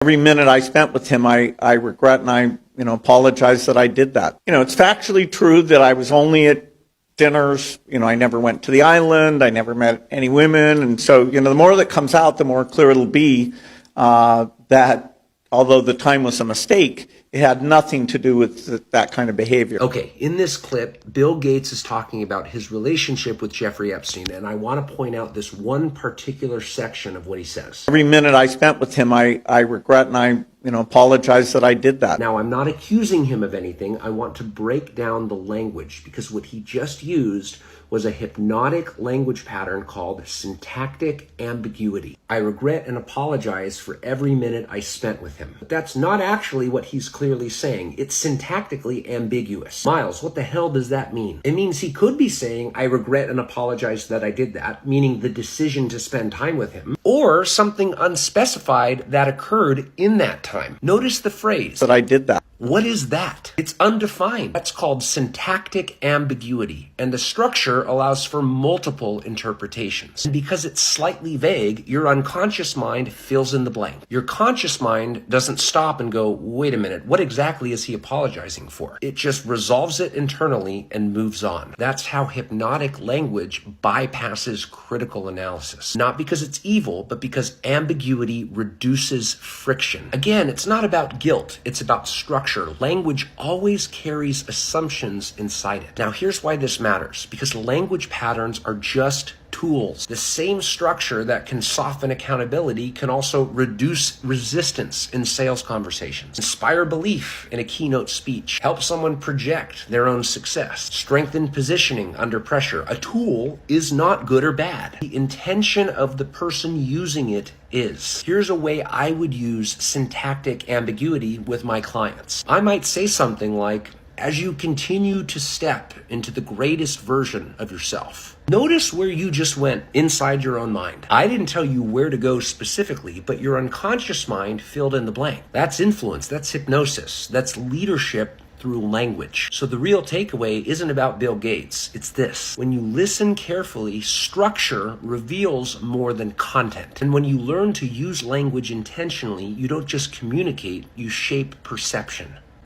Every minute I spent with him, I regret and I apologize that I did that. It's factually true that I was only at dinners. I never went to the island. I never met any women. And so, the more that comes out, the more clear it'll be that although the time was a mistake, it had nothing to do with that kind of behavior. Okay, in this clip, Bill Gates is talking about his relationship with Jeffrey Epstein, and I want to point out this one particular section of what he says. Every minute I spent with him, I regret and I apologize that I did that. Now, I'm not accusing him of anything. I want to break down the language because what he just used was a hypnotic language pattern called syntactic ambiguity. I regret and apologize for every minute I spent with him. But that's not actually what he's clearly saying. It's syntactically ambiguous. Miles, what the hell does that mean? It means he could be saying, I regret and apologize that I did that, meaning the decision to spend time with him, or something unspecified that occurred in that time. Notice the phrase. That I did that. What is that? It's undefined. That's called syntactic ambiguity, and the structure allows for multiple interpretations. And because it's slightly vague, your unconscious mind fills in the blank. Your conscious mind doesn't stop and go, wait a minute, what exactly is he apologizing for? It just resolves it internally and moves on. That's how hypnotic language bypasses critical analysis. Not because it's evil, but because ambiguity reduces friction. Again, it's not about guilt, it's about structure. Language always carries assumptions inside it. Now, here's why this matters. Because language patterns are just tools. The same structure that can soften accountability can also reduce resistance in sales conversations, inspire belief in a keynote speech, help someone project their own success, strengthen positioning under pressure. A tool is not good or bad. The intention of the person using it is. Here's a way I would use syntactic ambiguity with my clients. I might say something like, as you continue to step into the greatest version of yourself. Notice where you just went inside your own mind. I didn't tell you where to go specifically, but your unconscious mind filled in the blank. That's influence, that's hypnosis, that's leadership through language. So the real takeaway isn't about Bill Gates, it's this. When you listen carefully, structure reveals more than content. And when you learn to use language intentionally, you don't just communicate, you shape perception.